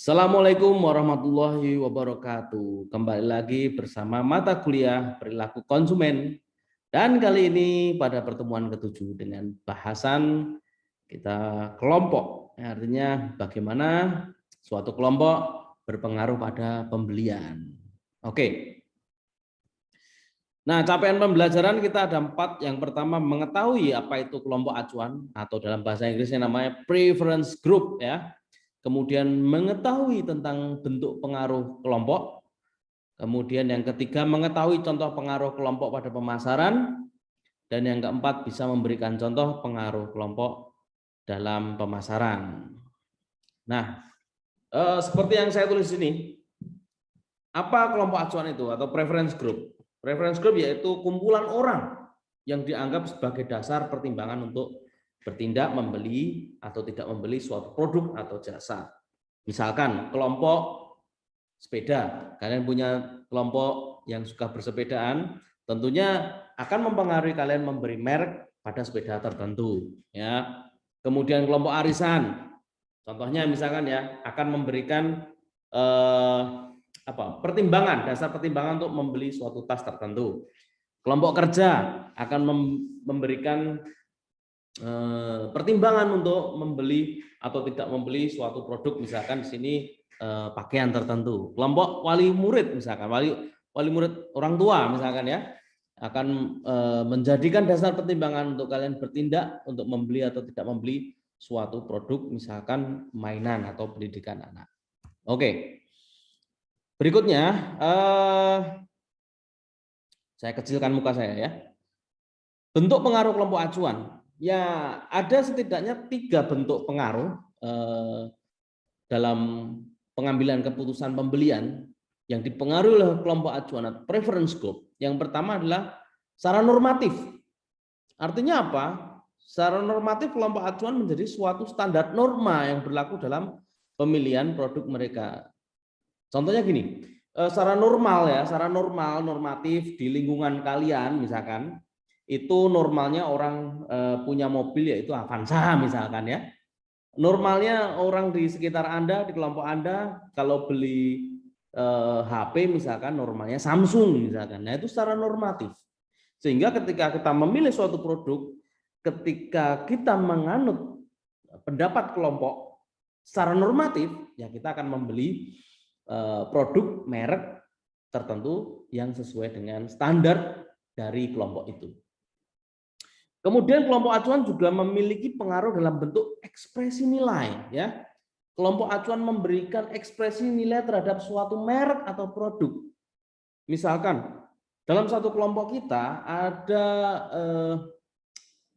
Assalamualaikum warahmatullahi wabarakatuh. Kembali lagi bersama mata kuliah perilaku konsumen. Dan kali ini pada pertemuan ketujuh dengan bahasan kita kelompok. Artinya bagaimana suatu kelompok berpengaruh pada pembelian. Oke. Nah, capaian pembelajaran kita ada 4. Yang pertama, mengetahui apa itu kelompok acuan atau dalam bahasa Inggrisnya namanya preference group ya. Kemudian mengetahui tentang bentuk pengaruh kelompok. Kemudian yang ketiga, mengetahui contoh pengaruh kelompok pada pemasaran. Dan yang keempat, bisa memberikan contoh pengaruh kelompok dalam pemasaran. Nah, seperti yang saya tulis ini, apa kelompok acuan itu atau preference group? Preference group yaitu kumpulan orang yang dianggap sebagai dasar pertimbangan untuk bertindak membeli atau tidak membeli suatu produk atau jasa. Misalkan kelompok sepeda, kalian punya kelompok yang suka bersepedaan, tentunya akan mempengaruhi kalian memberi merek pada sepeda tertentu. Ya. Kemudian kelompok arisan, contohnya misalkan ya akan memberikan pertimbangan, dasar pertimbangan untuk membeli suatu tas tertentu. Kelompok kerja akan memberikan pertimbangan untuk membeli atau tidak membeli suatu produk, misalkan di sini pakaian tertentu. Kelompok wali murid misalkan, wali murid orang tua misalkan ya, akan menjadikan dasar pertimbangan untuk kalian bertindak untuk membeli atau tidak membeli suatu produk, misalkan mainan atau pendidikan anak. Oke. Berikutnya, saya kecilkan muka saya ya. Bentuk pengaruh kelompok acuan. Ya, ada setidaknya 3 bentuk pengaruh dalam pengambilan keputusan pembelian yang dipengaruhi oleh kelompok acuan atau preference group. Yang pertama adalah secara normatif. Artinya apa? Secara normatif kelompok acuan menjadi suatu standar norma yang berlaku dalam pemilihan produk mereka. Contohnya gini, secara normal ya, secara normatif di lingkungan kalian misalkan, itu normalnya orang punya mobil yaitu Avanza misalkan ya. Normalnya orang di sekitar Anda, di kelompok Anda, kalau beli HP misalkan normalnya Samsung misalkan. Nah itu secara normatif. Sehingga ketika kita memilih suatu produk, ketika kita menganut pendapat kelompok secara normatif, ya kita akan membeli produk merek tertentu yang sesuai dengan standar dari kelompok itu. Kemudian kelompok acuan juga memiliki pengaruh dalam bentuk ekspresi nilai ya. Kelompok acuan memberikan ekspresi nilai terhadap suatu merek atau produk. Misalkan dalam satu kelompok kita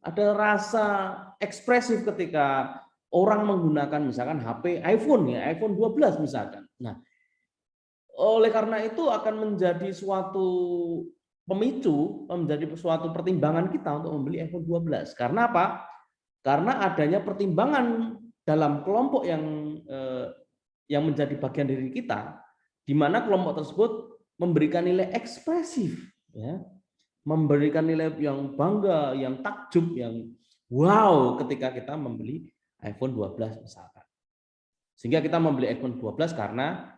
ada rasa ekspresif ketika orang menggunakan misalkan HP iPhone ya, iPhone 12 misalkan. Nah, oleh karena itu akan menjadi suatu pemicu, menjadi suatu pertimbangan kita untuk membeli iPhone 12. Karena apa? Karena adanya pertimbangan dalam kelompok yang menjadi bagian dari kita, di mana kelompok tersebut memberikan nilai ekspresif, ya, memberikan nilai yang bangga, yang takjub, yang wow ketika kita membeli iPhone 12 misalkan. Sehingga kita membeli iPhone 12 karena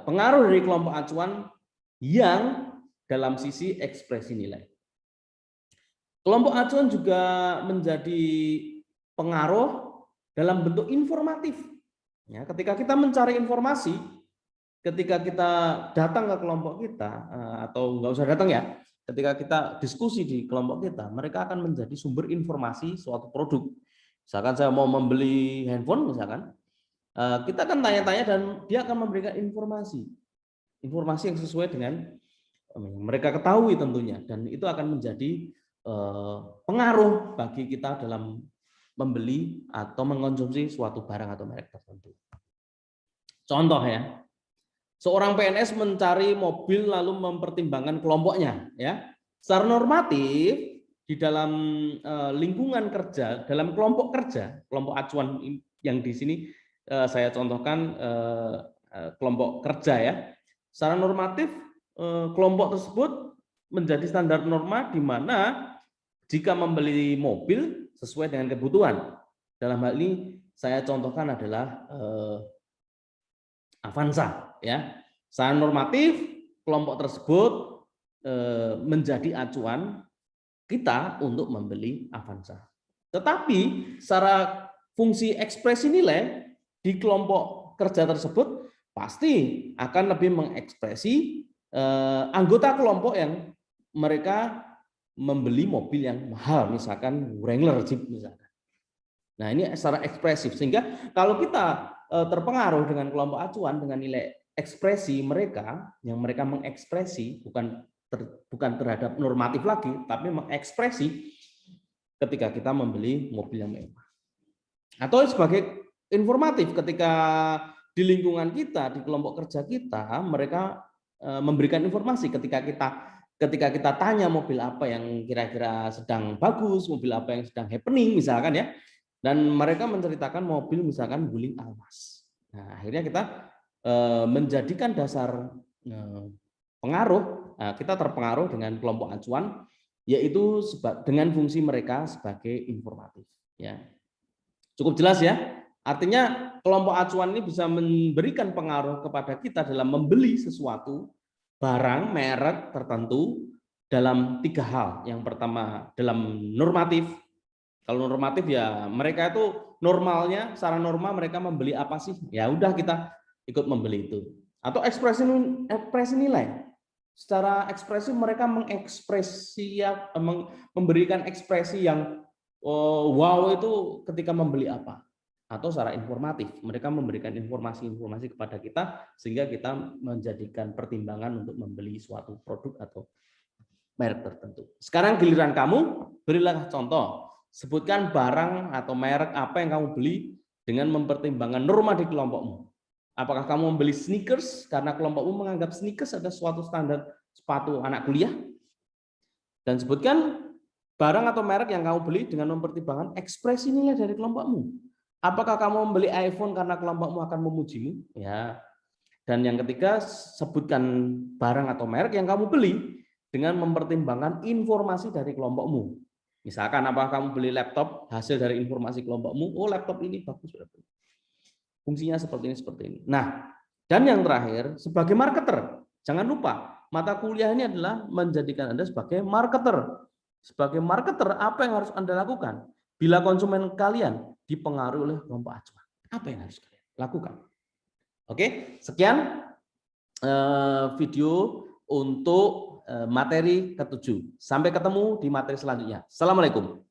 pengaruh dari kelompok acuan yang dalam sisi ekspresi nilai. Kelompok acuan juga menjadi pengaruh dalam bentuk informatif. Ya, ketika kita mencari informasi, ketika kita datang ke kelompok kita, atau nggak usah datang ya, ketika kita diskusi di kelompok kita, mereka akan menjadi sumber informasi suatu produk. Misalkan saya mau membeli handphone, misalkan, kita akan tanya-tanya dan dia akan memberikan informasi yang sesuai dengan mereka ketahui tentunya, dan itu akan menjadi pengaruh bagi kita dalam membeli atau mengkonsumsi suatu barang atau merek tertentu. Contoh ya, seorang PNS mencari mobil lalu mempertimbangkan kelompoknya ya. Secara normatif di dalam lingkungan kerja, dalam kelompok kerja, kelompok acuan yang di sini saya contohkan kelompok kerja ya. Secara normatif kelompok tersebut menjadi standar norma di mana jika membeli mobil sesuai dengan kebutuhan. Dalam hal ini saya contohkan adalah Avanza, ya. Secara normatif kelompok tersebut menjadi acuan kita untuk membeli Avanza. Tetapi secara fungsi ekspresi nilai di kelompok kerja tersebut pasti akan lebih mengekspresi anggota kelompok yang mereka membeli mobil yang mahal, misalkan Wrangler Jeep misalkan. Nah, ini secara ekspresif, sehingga kalau kita terpengaruh dengan kelompok acuan dengan nilai ekspresi mereka yang mereka mengekspresi, bukan terhadap normatif lagi, tapi mengekspresi ketika kita membeli mobil yang mewah. Atau sebagai informatif, ketika di lingkungan kita, di kelompok kerja kita, mereka memberikan informasi ketika kita tanya mobil apa yang kira-kira sedang bagus, mobil apa yang sedang happening misalkan, ya. Dan mereka menceritakan mobil misalkan Wuling Almas. Nah, akhirnya kita menjadikan dasar pengaruh, kita terpengaruh dengan kelompok acuan, yaitu dengan fungsi mereka sebagai informatif. Ya, cukup jelas ya. Artinya kelompok acuan ini bisa memberikan pengaruh kepada kita dalam membeli sesuatu barang merek tertentu dalam 3 hal. Yang pertama dalam normatif. Kalau normatif ya mereka itu normalnya, secara normal mereka membeli apa sih? Ya udah kita ikut membeli itu. Atau ekspresi nilai. Secara ekspresi mereka memberikan ekspresi yang wow itu ketika membeli apa. Atau secara informatif, mereka memberikan informasi-informasi kepada kita sehingga kita menjadikan pertimbangan untuk membeli suatu produk atau merek tertentu. Sekarang giliran kamu, berilah contoh. Sebutkan barang atau merek apa yang kamu beli dengan mempertimbangkan norma di kelompokmu. Apakah kamu membeli sneakers karena kelompokmu menganggap sneakers ada suatu standar sepatu anak kuliah? Dan sebutkan barang atau merek yang kamu beli dengan mempertimbangkan ekspresi nilai dari kelompokmu. Apakah kamu membeli iPhone karena kelompokmu akan memujimu? Ya. Dan yang ketiga, sebutkan barang atau merek yang kamu beli dengan mempertimbangkan informasi dari kelompokmu. Misalkan apakah kamu beli laptop hasil dari informasi kelompokmu, oh laptop ini bagus, fungsinya seperti ini. Nah, dan yang terakhir, sebagai marketer, jangan lupa mata kuliah ini adalah menjadikan Anda sebagai marketer. Sebagai marketer, apa yang harus Anda lakukan? Bila konsumen kalian dipengaruhi oleh kelompok acuan, apa yang harus kalian lakukan? Oke, sekian video untuk materi ke-7. Sampai ketemu di materi selanjutnya. Assalamualaikum.